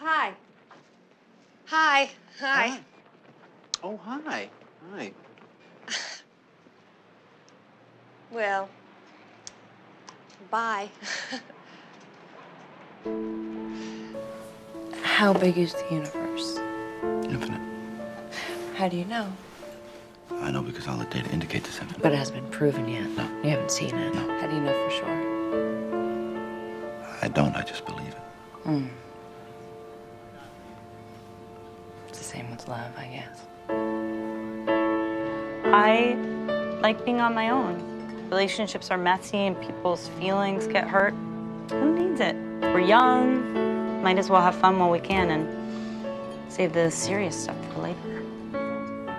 Hi. Hi. Hi. Hi. Oh, hi. Hi. Well, bye. How big is the universe? Infinite. How do you know? I know because all the data indicate this infinite. But it hasn't been proven yet. No. You haven't seen it. No. How do you know for sure? I don't. I just believe it. It's the same with love, I guess. I like being on my own. Relationships are messy and people's feelings get hurt. Who needs it? We're young. Might as well have fun while we can and save the serious stuff for later.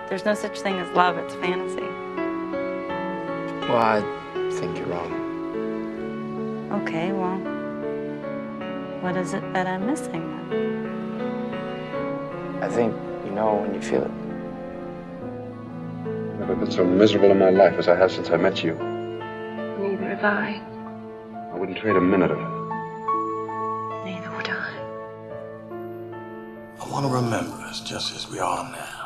There's no such thing as love, it's fantasy. Well, I think you're wrong. Okay, well, what is it that I'm missing then? I think you know when you feel it. Never been so miserable in my life as I have since I met you. Neither have I. I wouldn't trade a minute of it. Neither would I. I want to remember us just as we are now.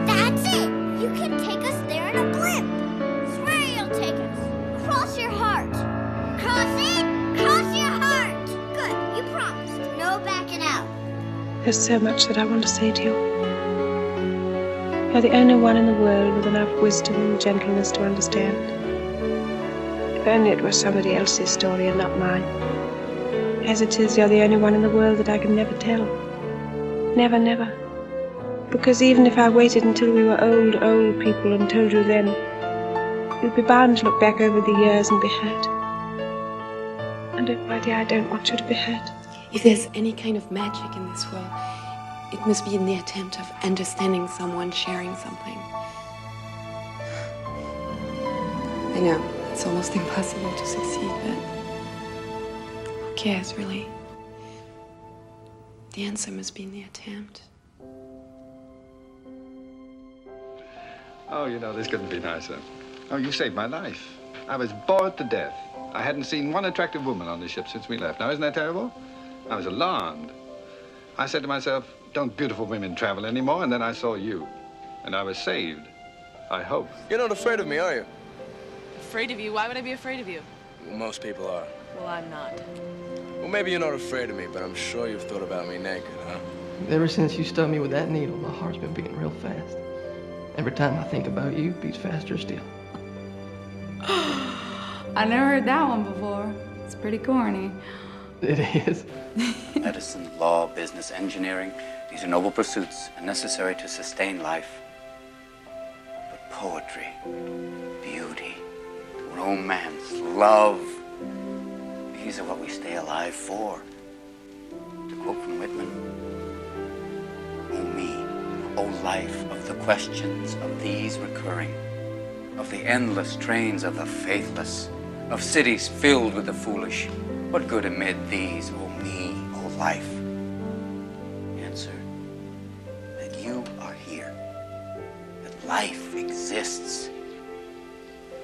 That's it! You can take us there in a blimp! Swear you'll take us! Cross your heart! Cross it! Cross your heart! Good, you promised. No backing out. There's so much that I want to say to you. You're the only one in the world with enough wisdom and gentleness to understand. If only it were somebody else's story and not mine. As it is, you're the only one in the world that I can never tell. Never, never. Because even if I waited until we were old people and told you then, you'd be bound to look back over the years and be hurt. And oh, my dear, I don't want you to be hurt. If there's any kind of magic in this world, it must be in the attempt of understanding someone, sharing something. I know, it's almost impossible to succeed, but who cares, really? The answer must be in the attempt. Oh, you know, this couldn't be nicer. Oh, you saved my life. I was bored to death. I hadn't seen one attractive woman on the ship since we left. Now, isn't that terrible? I was alarmed. I said to myself, don't beautiful women travel anymore? And then I saw you. And I was saved. I hope. You're not afraid of me, are you? Afraid of you? Why would I be afraid of you? Well, most people are. Well, I'm not. Well, maybe you're not afraid of me, but I'm sure you've thought about me naked, huh? Ever since you stubbed me with that needle, my heart's been beating real fast. Every time I think about you, it beats faster still. I never heard that one before. It's pretty corny. It is. Medicine, law, business, engineering, these are noble pursuits and necessary to sustain life. But poetry, beauty, romance, love, these are what we stay alive for. To quote from Whitman, "O me, O life of the questions of these recurring, of the endless trains of the faithless, of cities filled with the foolish, what good amid these, O me, O life?" Answer, that you are here, that life exists,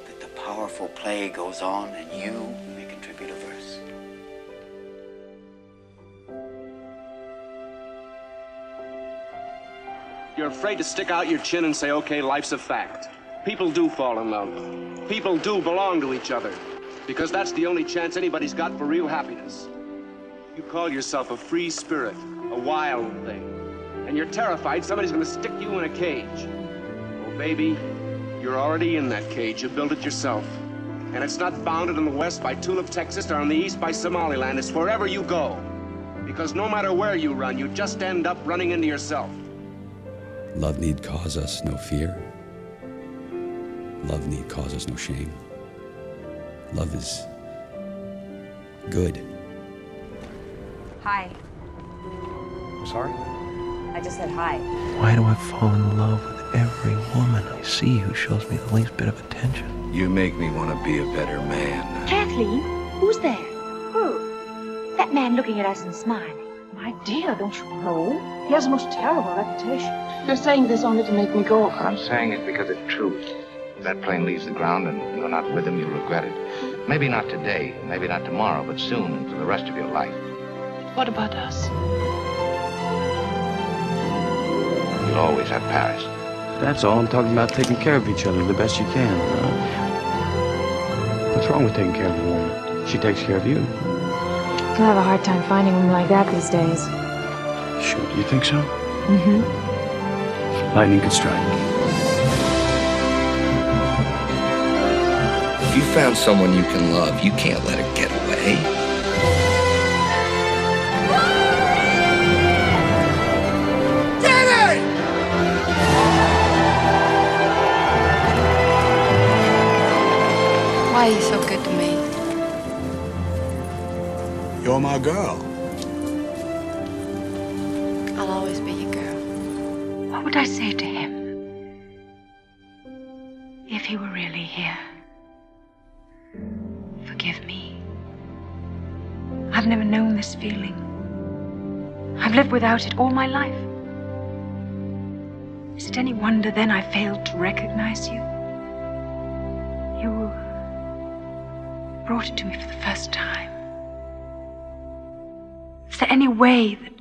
that the powerful play goes on, and you may contribute a verse. You're afraid to stick out your chin and say, okay, life's a fact. People do fall in love. People do belong to each other. Because that's the only chance anybody's got for real happiness. You call yourself a free spirit, a wild thing. And you're terrified somebody's gonna stick you in a cage. Oh, baby, you're already in that cage. You built it yourself. And it's not bounded in the west by Tulip, Texas, or on the east by Somaliland. It's wherever you go. Because no matter where you run, you just end up running into yourself. Love need cause us no fear. Love need cause us no shame. Love is good. Hi. Sorry? I just said hi. Why do I fall in love with every woman I see who shows me the least bit of attention? You make me want to be a better man. Kathleen, who's there? Who? That man looking at us and smiling. My dear, don't you know? He has a most terrible reputation. You're saying this only to make me go. I'm saying it because it's true. If that plane leaves the ground and you're not with him, you'll regret it. Maybe not today, maybe not tomorrow, but soon and for the rest of your life. What about us? You'll always have Paris. That's all. I'm talking about taking care of each other the best you can. What's wrong with taking care of a woman? She takes care of you. I have a hard time finding a woman like that these days. Shoot, you think so? Mm-hmm. Lightning could strike. If you found someone you can love, you can't let her get away. Why are you so good to me? You're my girl. I'll always be your girl. What would I say to him if he were really here? Forgive me. I've never known this feeling. I've lived without it all my life. Is it any wonder then I failed to recognize you? You brought it to me for the first time. Is there any way that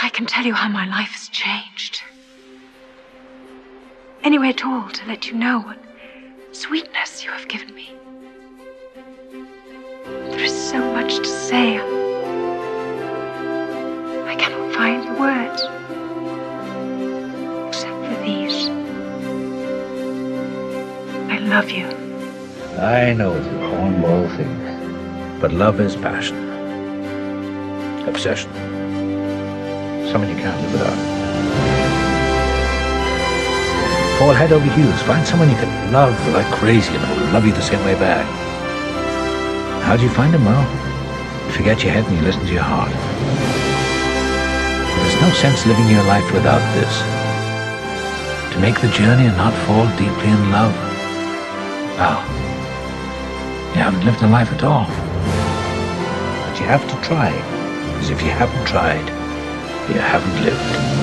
I can tell you how my life has changed? Any way at all to let you know what sweetness you have given me? There is so much to say. I cannot find the words. Except for these. I love you. I know it's a cornball thing, but love is passion. Obsession. Someone you can't live without. Fall head over heels. Find someone you can love like crazy and who'll love you the same way back. How do you find him? Well, you forget your head and you listen to your heart. There's no sense living your life without this. To make the journey and not fall deeply in love, well, you haven't lived a life at all. But you have to try, because if you haven't tried, you haven't lived.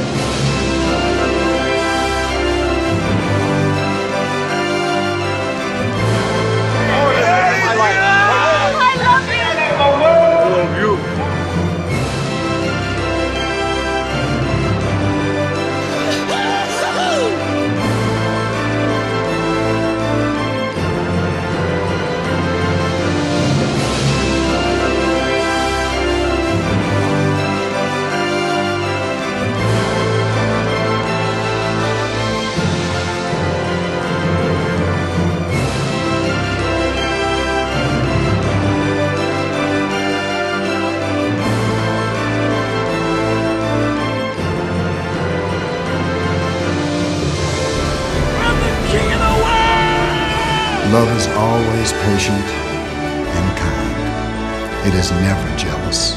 Love is always patient and kind. It is never jealous.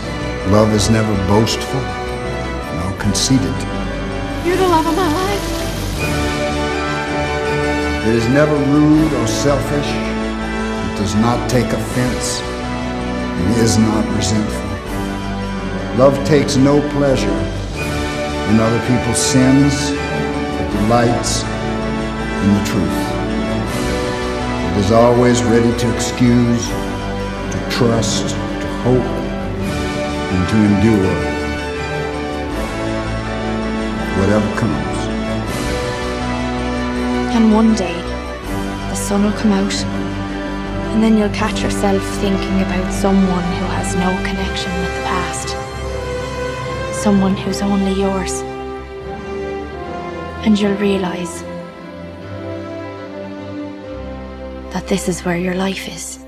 Love is never boastful, nor conceited. You're the love of my life. It is never rude or selfish. It does not take offense and is not resentful. Love takes no pleasure in other people's sins, but delights in the truth. It is always ready to excuse, to trust, to hope, and to endure whatever comes. And one day, the sun will come out, and then you'll catch yourself thinking about someone who has no connection with the past. Someone who's only yours. And you'll realize that this is where your life is.